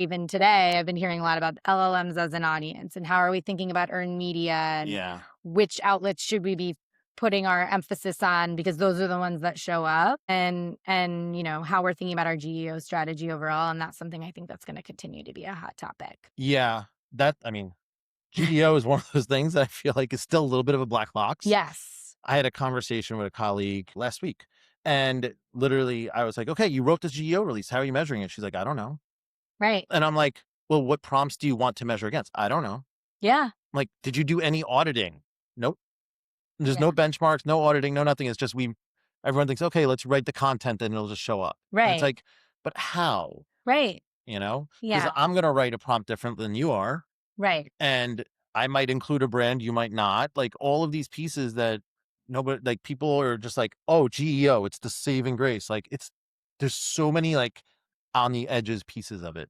even today, I've been hearing a lot about LLMs as an audience and how are we thinking about earned media and Yeah. which outlets should we be putting our emphasis on because those are the ones that show up and how we're thinking about our GEO strategy overall. And that's something I think that's going to continue to be a hot topic. Yeah. GEO is one of those things that I feel like is still a little bit of a black box. Yes. I had a conversation with a colleague last week and literally I was like, okay, you wrote this GEO release. How are you measuring it? She's like, I don't know. Right. And I'm like, well, what prompts do you want to measure against? I don't know. Yeah. I'm like, did you do any auditing? Nope. There's Yeah. no benchmarks, no auditing, no nothing. It's just everyone thinks, okay, let's write the content and it'll just show up. And it's Right. like, but how? Right. Because Yeah. I'm going to write a prompt different than you are. Right. And I might include a brand, you might not. Like all of these pieces that nobody, like people are just like, oh, GEO, it's the saving grace. Like there's so many like on the edges pieces of it.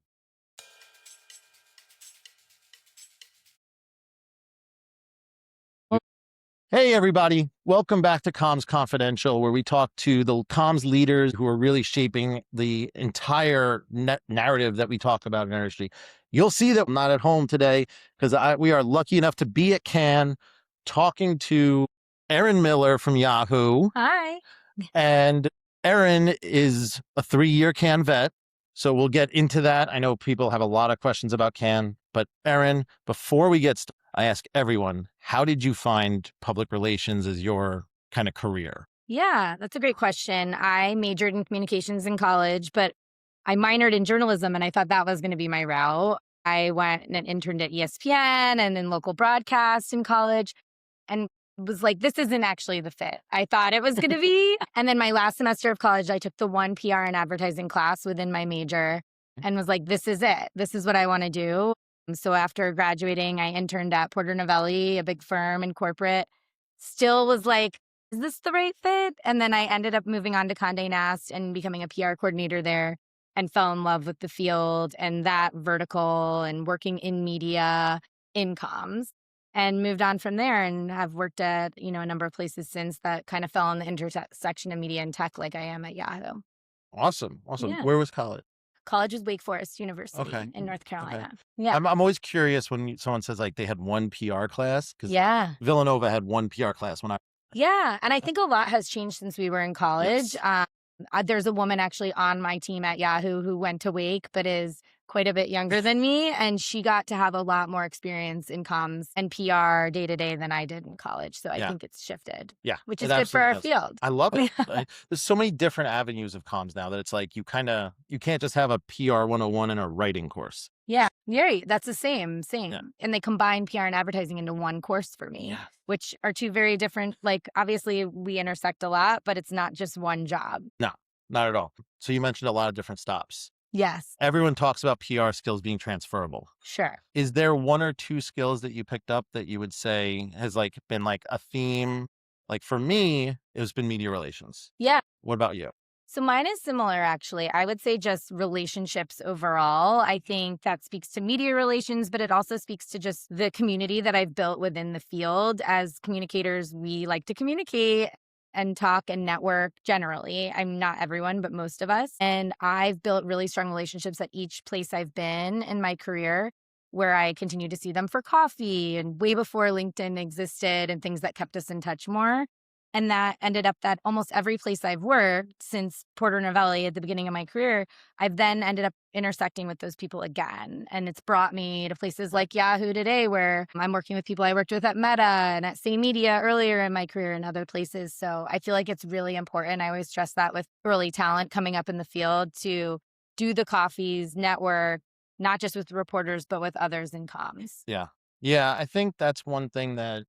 Hey, everybody. Welcome back to Comms Confidential, where we talk to the comms leaders who are really shaping the entire narrative that we talk about in our industry. You'll see that I'm not at home today because we are lucky enough to be at Cannes talking to Erin Miller from Yahoo. Hi. And Erin is a 3-year Cannes vet. So we'll get into that. I know people have a lot of questions about Cannes, but Erin, before we get started, I ask everyone, how did you find public relations as your kind of career? Yeah, that's a great question. I majored in communications in college, but I minored in journalism and I thought that was going to be my route. I went and interned at ESPN and in local broadcast in college and was like, this isn't actually the fit I thought it was going to be. And then my last semester of college, I took the one PR and advertising class within my major and was like, this is it. This is what I want to do. So after graduating, I interned at Porter Novelli, a big firm in corporate. Still was like, is this the right fit? And then I ended up moving on to Condé Nast and becoming a PR coordinator there and fell in love with the field and that vertical and working in media, in comms, and moved on from there and have worked at, a number of places since that kind of fell in the intersection of media and tech like I am at Yahoo. Awesome. Yeah. Where was college? College was Wake Forest University Okay. in North Okay. Carolina. Yeah. I'm always curious when someone says like they had one PR class because Yeah. Villanova had one PR class when I. Yeah. And I think a lot has changed since we were in college. Yes. There's a woman actually on my team at Yahoo who went to Wake, but is quite a bit younger than me. And she got to have a lot more experience in comms and PR day to day than I did in college. So I think it's shifted. Yeah. Which is good for our field. I love it. There's so many different avenues of comms now that it's like you can't just have a PR 101 and a writing course. Yeah. That's the same. Yeah. And they combine PR and advertising into one course for me, which are two very different, like obviously we intersect a lot, but it's not just one job. No, not at all. So you mentioned a lot of different stops. Yes. Everyone talks about PR skills being transferable. Sure. Is there one or two skills that you picked up that you would say has like been like a theme? Like for me, it's been media relations. Yeah. What about you? So mine is similar, actually. I would say just relationships overall. I think that speaks to media relations, but it also speaks to just the community that I've built within the field. As communicators, we like to communicate and talk and network generally. I'm not everyone, but most of us. And I've built really strong relationships at each place I've been in my career where I continue to see them for coffee and way before LinkedIn existed and things that kept us in touch more. And that ended up that almost every place I've worked since Porter Novelli at the beginning of my career, I've then ended up intersecting with those people again. And it's brought me to places like Yahoo today, where I'm working with people I worked with at Meta and at Say Media earlier in my career and other places. So I feel like it's really important. I always stress that with early talent coming up in the field to do the coffees, network, not just with reporters, but with others in comms. Yeah. Yeah. I think that's one thing that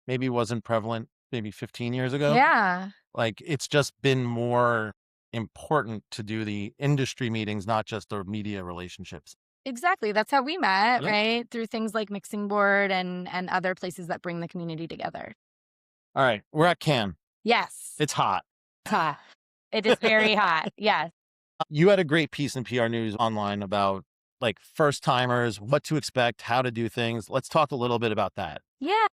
maybe wasn't prevalent maybe 15 years ago. Yeah. Like it's just been more important to do the industry meetings, not just the media relationships. Exactly. That's how we met, Yeah. right? Through things like Mixing Board and other places that bring the community together. All right. We're at Cannes. Yes. It's hot. It's hot. It is very hot. Yes. You had a great piece in PR News online about like first timers, what to expect, how to do things. Let's talk a little bit about that. Yeah.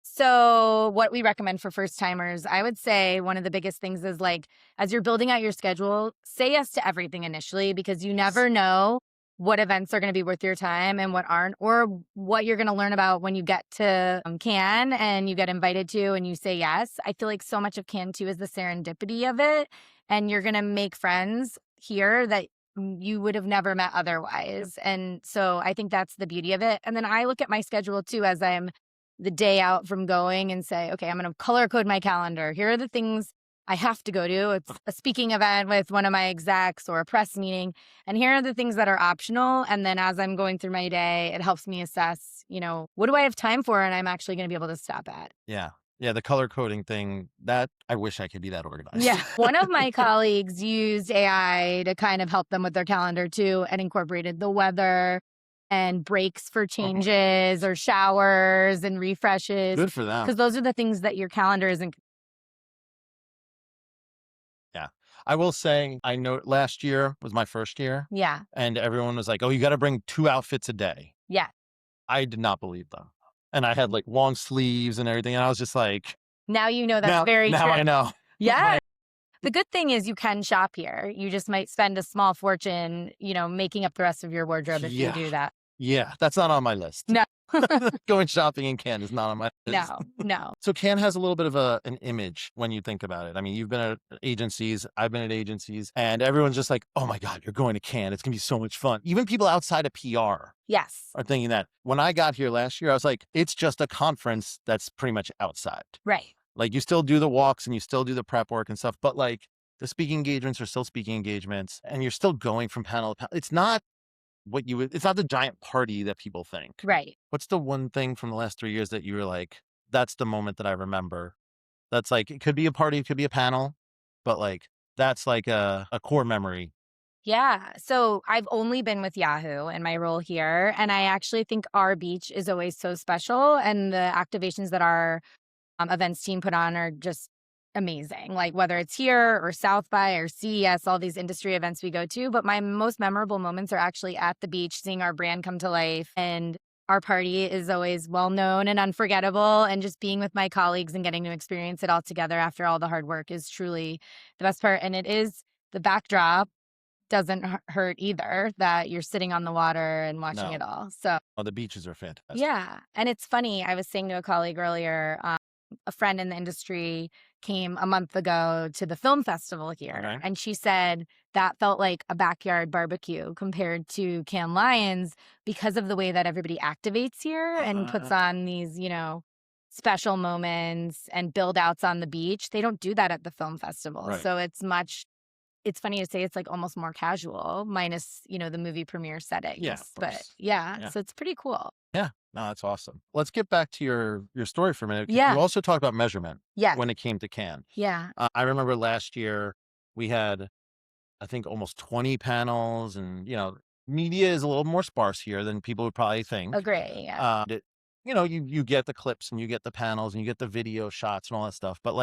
So what we recommend for first timers, I would say one of the biggest things is like, as you're building out your schedule, say yes to everything initially because you never know what events are going to be worth your time and what aren't, or what you're going to learn about when you get to Cannes and you get invited to and you say yes. I feel like so much of Cannes too is the serendipity of it. And you're going to make friends here that you would have never met otherwise. And so I think that's the beauty of it. And then I look at my schedule too as I'm the day out from going and say, okay, I'm going to color code my calendar. Here are the things I have to go to. It's a speaking event with one of my execs or a press meeting. And here are the things that are optional. And then as I'm going through my day, it helps me assess, what do I have time for? And I'm actually going to be able to stop at. Yeah. Yeah. The color coding thing, that I wish I could be that organized. Yeah. One of my colleagues used AI to kind of help them with their calendar too, and incorporated the weather and breaks for changes or showers and refreshes. Good for them. Because those are the things that your calendar isn't. Yeah. I will say, I know last year was my first year. Yeah. And everyone was like, oh, you got to bring 2 outfits a day. Yeah. I did not believe them. And I had like long sleeves and everything. And I was just like, now that's very true. Now I know. Yeah. The good thing is you can shop here. You just might spend a small fortune, making up the rest of your wardrobe if you do that. Yeah. That's not on my list. No. Going shopping in Cannes is not on my list. No. So Cannes has a little bit of an image when you think about it. I mean, you've been at agencies, I've been at agencies, and everyone's just like, oh my God, you're going to Cannes. It's going to be so much fun. Even people outside of PR yes are thinking that. When I got here last year, I was like, it's just a conference that's pretty much outside. Right. Like you still do the walks and you still do the prep work and stuff, but like the speaking engagements are still speaking engagements and you're still going from panel to panel. It's not it's not the giant party that people think. Right. What's the one thing from the last 3 years that you were like, that's the moment that I remember? That's like, it could be a party, it could be a panel, but like, that's like a core memory. Yeah. So I've only been with Yahoo in my role here. And I actually think our beach is always so special. And the activations that our events team put on are just amazing. Like whether it's here or South by or CES, all these industry events we go to. But my most memorable moments are actually at the beach, seeing our brand come to life. And our party is always well known and unforgettable. And just being with my colleagues and getting to experience it all together after all the hard work is truly the best part. And it is the backdrop doesn't hurt either, that you're sitting on the water and watching it all. So the beaches are fantastic. Yeah. And it's funny. I was saying to a colleague earlier, a friend in the industry came a month ago to the film festival here. Okay. And she said that felt like a backyard barbecue compared to Cannes Lions because of the way that everybody activates here and puts on these, special moments and build outs on the beach. They don't do that at the film festival. Right. So it's funny to say it's like almost more casual, minus, the movie premiere settings. Yeah, but so it's pretty cool. Yeah. No, that's awesome. Let's get back to your story for a minute. Yeah. You also talked about measurement Yeah. when it came to Cannes. Yeah. I remember last year we had, I think, almost 20 panels and, media is a little more sparse here than people would probably think. Agree. Yeah. You get the clips and you get the panels and you get the video shots and all that stuff. But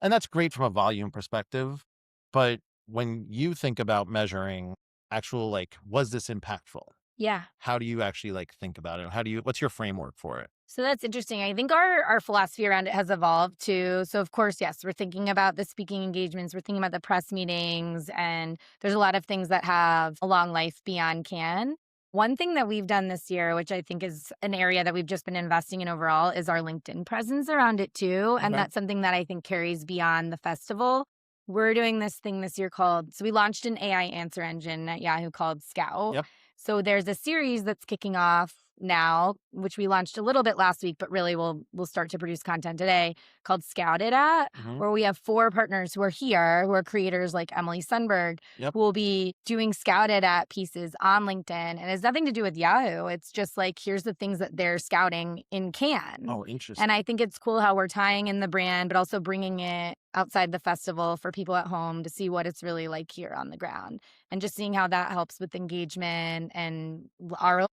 and that's great from a volume perspective. But when you think about measuring actual, was this impactful? Yeah. How do you actually think about it? What's your framework for it? So that's interesting. I think our philosophy around it has evolved too. So of course, yes, we're thinking about the speaking engagements, we're thinking about the press meetings, and there's a lot of things that have a long life beyond Cannes. One thing that we've done this year, which I think is an area that we've just been investing in overall, is our LinkedIn presence around it too. And that's something that I think carries beyond the festival. We're doing this thing this year so we launched an AI answer engine at Yahoo called Scout. Yep. So there's a series that's kicking off now, which we launched a little bit last week, but really we'll start to produce content today, called Scouted At, where we have 4 partners who are here, who are creators like Emily Sundberg, who will be doing Scouted At pieces on LinkedIn. And it has nothing to do with Yahoo. It's just here's the things that they're scouting in Cannes. Oh, interesting. And I think it's cool how we're tying in the brand, but also bringing it outside the festival for people at home to see what it's really like here on the ground. And just seeing how that helps with engagement and our own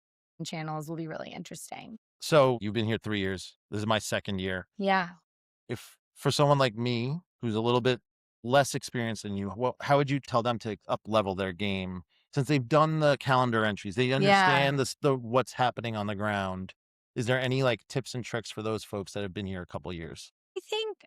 channels will be really interesting. So you've been here 3 years. This is my 2nd year. Yeah. If for someone like me, who's a little bit less experienced than you, how would you tell them to up level their game? Since they've done the calendar entries, they understand the what's happening on the ground. Is there any tips and tricks for those folks that have been here a couple of years? I think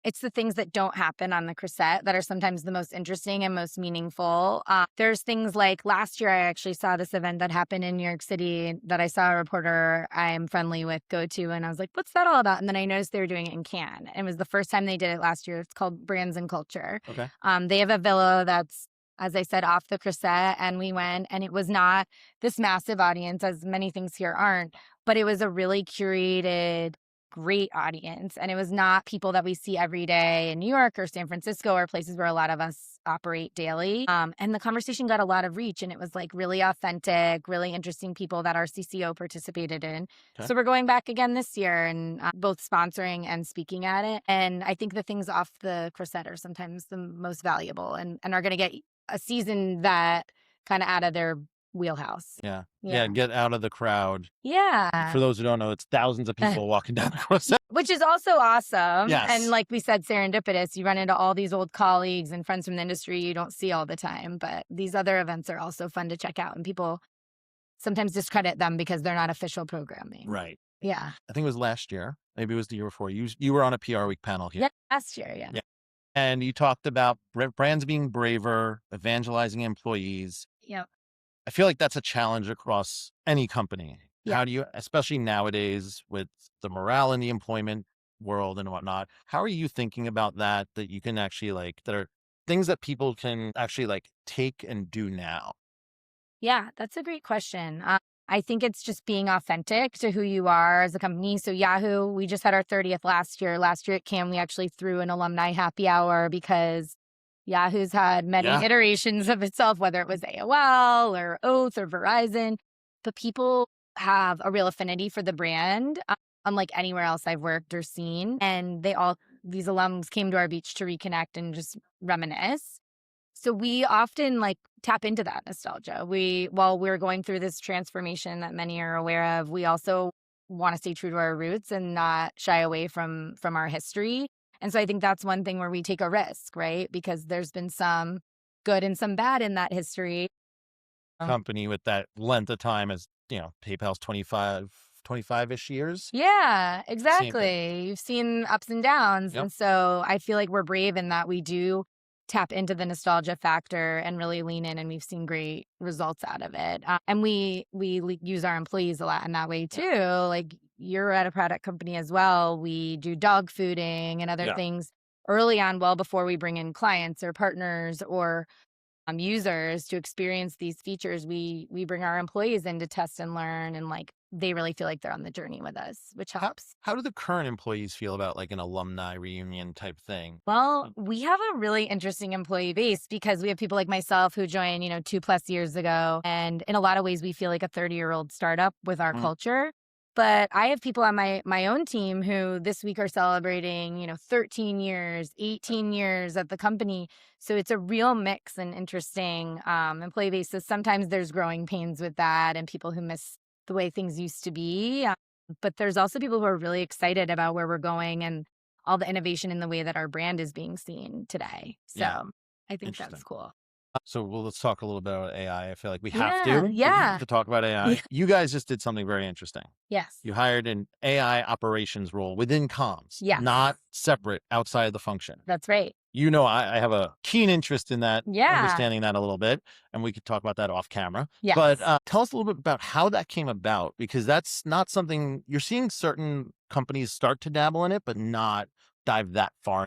It's the things that don't happen on the croissant that are sometimes the most interesting and most meaningful. There's things like last year, I actually saw this event that happened in New York City that I saw a reporter I'm friendly with go to. And I was like, what's that all about? And then I noticed they were doing it in Cannes. And it was the first time they did it last year. It's called Brands and Culture. Okay. They have a villa that's, as I said, off the croissant. And we went, and it was not this massive audience, as many things here aren't, but it was a really curated, great audience. And it was not people that we see every day in New York or San Francisco or places where a lot of us operate daily. And the conversation got a lot of reach, and it was like really authentic, really interesting people that our CCO participated in. Okay. So we're going back again this year and both sponsoring and speaking at it. And I think the things off the croissant are sometimes the most valuable and are going to get a season that kind of out of their wheelhouse. Yeah. Get out of the crowd. Yeah. For those who don't know, it's thousands of people walking down the croissant. Which is also awesome. Yes. And like we said, serendipitous. You run into all these old colleagues and friends from the industry you don't see all the time. But these other events are also fun to check out. And people sometimes discredit them because they're not official programming. Right. Yeah. I think it was last year. Maybe it was the year before. You were on a PR Week panel here. Yeah, last year. Yeah. And you talked about brands being braver, evangelizing employees. Yep. I feel like that's a challenge across any company. Yeah. How do you, especially nowadays with the morale in the employment world and whatnot, how are you thinking about that you can actually that are things that people can actually take and do now? Yeah, that's a great question. I think it's just being authentic to who you are as a company. So Yahoo, we just had our 30th last year. Last year at Cannes, we actually threw an alumni happy hour because Yahoo's had many iterations of itself, whether it was AOL or Oath or Verizon. But people have a real affinity for the brand, unlike anywhere else I've worked or seen. And these alums came to our beach to reconnect and just reminisce. So we often tap into that nostalgia. While we're going through this transformation that many are aware of, we also want to stay true to our roots and not shy away from our history. And so I think that's one thing where we take a risk, right? Because there's been some good and some bad in that history. Company with that length of time as, PayPal's 25-ish years. Yeah, exactly. You've seen ups and downs. Yep. And so I feel like we're brave in that we do tap into the nostalgia factor and really lean in, and we've seen great results out of it. And we use our employees a lot in that way too. Like you're at a product company as well. We do dog fooding and other things early on, well before we bring in clients or partners or users to experience these features. We bring our employees in to test and learn, and they really feel like they're on the journey with us, which helps. How do the current employees feel about an alumni reunion type thing? Well, we have a really interesting employee base because we have people like myself who joined, 2+ years ago. And in a lot of ways, we feel like a 30-year-old startup with our culture. But I have people on my own team who this week are celebrating, 13 years, 18 years at the company. So it's a real mix and interesting employee base. So sometimes there's growing pains with that and people who miss the way things used to be. But there's also people who are really excited about where we're going and all the innovation in the way that our brand is being seen today. So I think that's cool. So let's talk a little bit about AI. I feel like we have to talk about AI. Yeah. You guys just did something very interesting. Yes. You hired an AI operations role within comms, Yes. not separate outside of the function. That's right. I have a keen interest in that, Yeah. understanding that a little bit, and we could talk about that off camera. Yes. But tell us a little bit about how that came about, because that's not something you're seeing certain companies start to dabble in it, but not dive that far.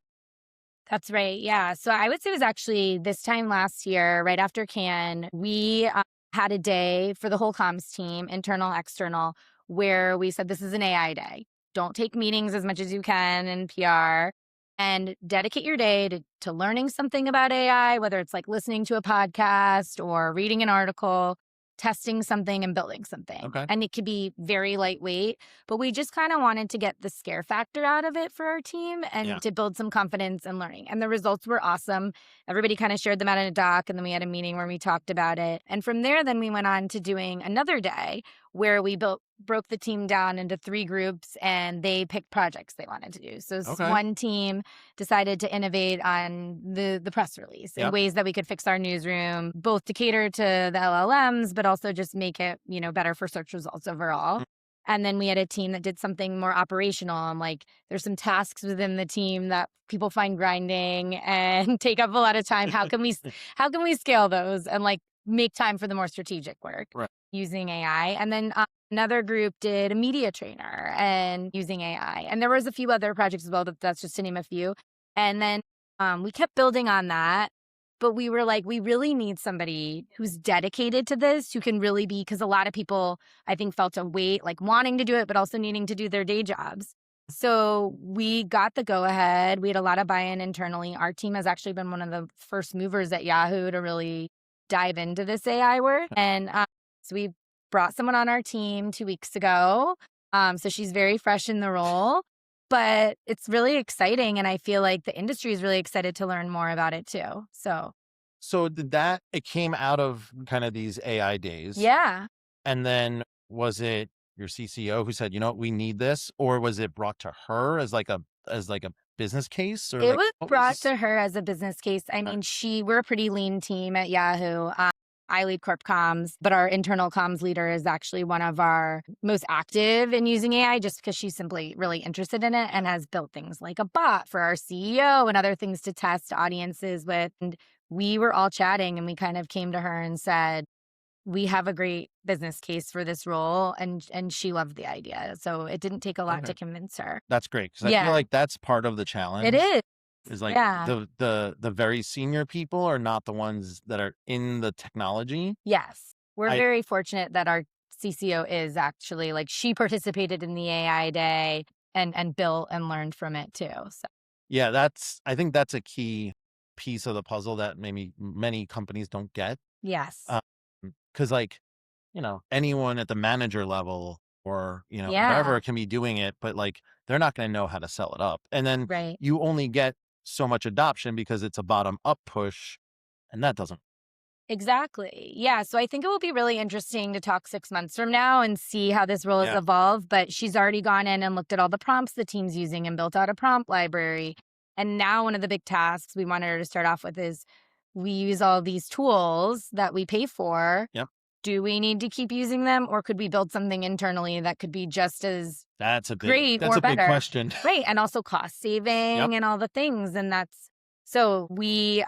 That's right. Yeah. So I would say it was actually this time last year, right after Cannes, we had a day for the whole comms team, internal, external, where we said, this is an AI day. Don't take meetings as much as you can in PR, and dedicate your day to learning something about AI, whether it's listening to a podcast or reading an article, testing something and building something. Okay. And it could be very lightweight, but we just kind of wanted to get the scare factor out of it for our team and to build some confidence and learning. And the results were awesome. Everybody kind of shared them out in a doc, and then we had a meeting where we talked about it. And from there, then we went on to doing another day where we broke the team down into 3 groups, and they picked projects they wanted to do. So one team decided to innovate on the press release in ways that we could fix our newsroom, both to cater to the LLMs, but also just make it, better for search results overall. And then we had a team that did something more operational. I'm like, there's some tasks within the team that people find grinding and take up a lot of time. How can we scale those and like make time for the more strategic work Right. using AI? And then another group did a media trainer and using AI. And there was a few other projects as well, but that's just to name a few. And then we kept building on that. But we were like, we really need somebody who's dedicated to this, who can really be, because a lot of people, I think, felt a weight, like wanting to do it, but also needing to do their day jobs. So we got the go ahead. We had a lot of buy-in internally. Our team has actually been one of the first movers at Yahoo to really dive into this AI work. And so we brought someone on our team 2 weeks ago. So she's very fresh in the role. But it's really exciting, and I feel like the industry is really excited to learn more about it too. So it came out of kind of these AI days. Yeah. And then was it your CCO who said, you know what, we need this? Or was it brought to her as like a business case? Or It like was what brought was to her as a business case. I mean, we're a pretty lean team at Yahoo. I lead corp comms, but our internal comms leader is actually one of our most active in using AI just because she's simply really interested in it and has built things like a bot for our CEO and other things to test audiences with. And we were all chatting and we kind of came to her and said, we have a great business case for this role, and she loved the idea. So it didn't take a lot to convince her. That's great, because I feel Yeah, like that's part of the it challenge. Is like Yeah. the very senior people are not the ones that are in the technology. Yes. We're I very fortunate that our CCO is actually like she participated in the AI day and built and learned from it too. So Yeah, I think that's a key piece of the puzzle that maybe many companies don't get. yes. Because like, anyone at the manager level or, Yeah. whatever can be doing it, but like they're not going to know how to sell it up. And then Right. you only get so much adoption because it's a bottom up push, and that doesn't. Exactly. Yeah. So I think it will be really interesting to talk 6 months from now and see how this role has Yeah. evolved. But she's already gone in and looked at all the prompts the team's using and built out a prompt library. And now one of the big tasks we wanted her to start off with is we use all these tools that we pay for. Yep. Do we need to keep using them, or could we build something internally that could be just as great That's or a big better? question. Right. And also cost Yep. saving and all the things. And that's so we've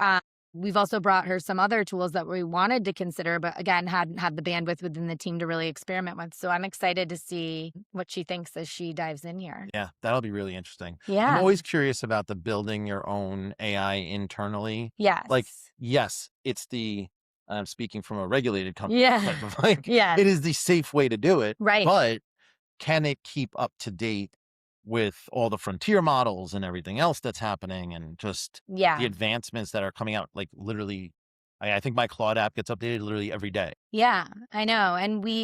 also brought her some other tools that we wanted to consider, but again, hadn't had the bandwidth within the team to really experiment with. So I'm excited to see what she thinks as she dives in here. Yeah, that'll be really interesting. I'm Yeah. always curious about the building your own AI internally. Yes. Like, yes, I'm speaking from a regulated company, Yeah. type of like, Yes. it is the safe way to do it, Right. but can it keep up to date with all the frontier models and everything else that's happening and just the Yeah. advancements that are coming out? Like literally, I think my Claude app gets updated literally every day. Yeah, I know.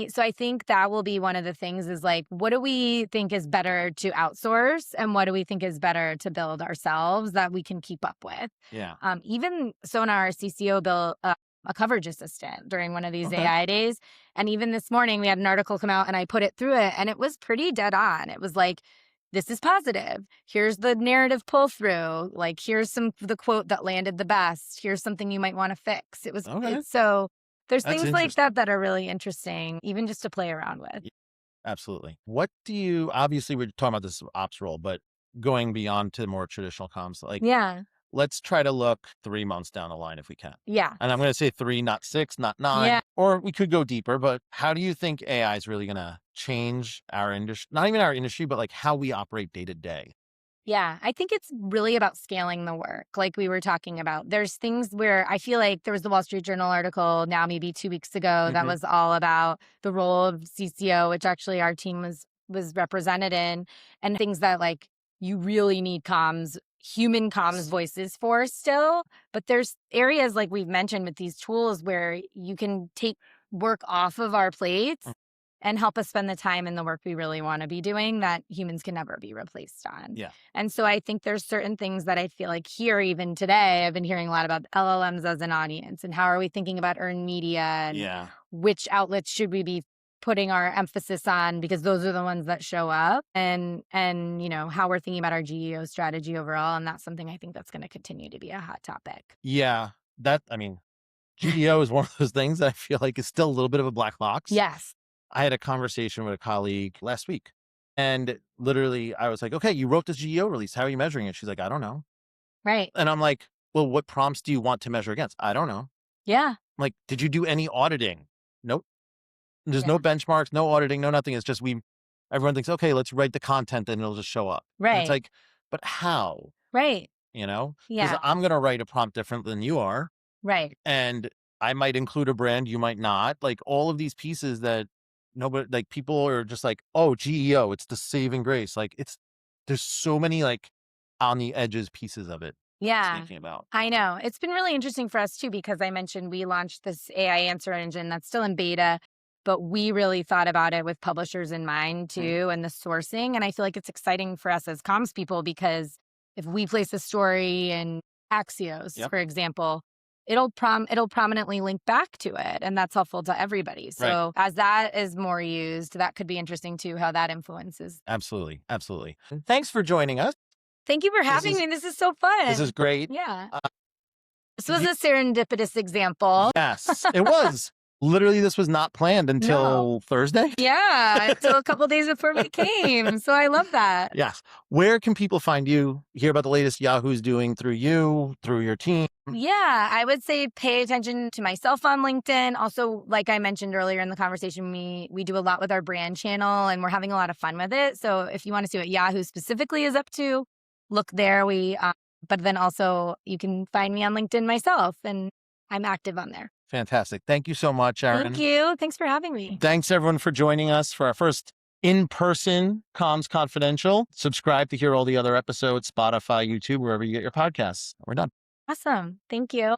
So I think that will be one of the things is like, what do we think is better to outsource and what do we think is better to build ourselves that we can keep up with? Yeah. Even Sona, our CCO, built a coverage assistant during one of these AI days. And even this morning, we had an article come out and I put it through it and it was pretty dead on. It was like, this is positive. Here's the narrative pull through. Like, here's the quote that landed the best. Here's something you might want to fix. So there's That's things like interesting. that that are really interesting, even just to play around with. Absolutely. Obviously we're talking about this ops role, but going beyond to more traditional comms, like Yeah. let's try to look 3 months down the line if we can. Yeah. And I'm going to say 3, not 6, not 9, Yeah. or we could go deeper, but how do you think AI is really going to change our industry? Not even our industry, but like how we operate day to day. Yeah, I think it's really about scaling the work, like we were talking about. There's things where I feel like there was the Wall Street Journal article now maybe 2 weeks ago that was all about the role of CCO, which actually our team was represented in, and things that like you really need human comms voices for still. But there's areas like we've mentioned with these tools where you can take work off of our plates and help us spend the time in the work we really want to be doing that humans can never be replaced on. Yeah. And so I think there's certain things that I feel like here even today, I've been hearing a lot about LLMs as an audience and how are we thinking about earned media and which outlets should we be putting our emphasis on because those are the ones that show up and how we're thinking about our GEO strategy overall. And that's something I think that's going to continue to be a hot topic. Yeah. GDO is one of those things that I feel like is still a little bit of a black box. Yes. I had a conversation with a colleague last week, and literally I was like, okay, you wrote this GEO release. How are you measuring it? She's like, I don't know. Right. And I'm like, well, what prompts do you want to measure against? I don't know. Yeah. I'm like, did you do any auditing? Nope. There's no Yeah. benchmarks, no auditing, no nothing. It's just everyone thinks, okay, let's write the content and it'll just show up. And it's Right. like, but how? Right. Because Yeah. I'm going to write a prompt different than you are. Right. And I might include a brand, you might not. Like all of these pieces that nobody, like people are just like, oh, GEO, it's the saving grace. Like there's so many like on the edges pieces of it. Yeah. Thinking about. I know. It's been really interesting for us too, because I mentioned we launched this AI answer engine that's still in beta, but we really thought about it with publishers in mind too, and the sourcing. And I feel like it's exciting for us as comms people, because if we place a story in Axios, Yep. for example, it'll prominently link back to it, and that's helpful to everybody. So as that is more used, that could be interesting too, how that influences. Absolutely. Absolutely. Thanks for joining us. Thank you for having me. This is so fun. This is great. Yeah. This was a serendipitous example. Yes, it was. Literally, this was not planned until Thursday. Yeah, until a couple days before we came. So I love that. Yes. Where can people find you, hear about the latest Yahoo's doing through you, through your team? Yeah, I would say pay attention to myself on LinkedIn. Also, like I mentioned earlier in the conversation, we do a lot with our brand channel, and we're having a lot of fun with it. So if you want to see what Yahoo specifically is up to, look there. But then also you can find me on LinkedIn myself, and I'm active on there. Fantastic. Thank you so much, Erin. Thank you. Thanks for having me. Thanks everyone for joining us for our first in-person Comms Confidential. Subscribe to hear all the other episodes, Spotify, YouTube, wherever you get your podcasts. We're done. Awesome. Thank you.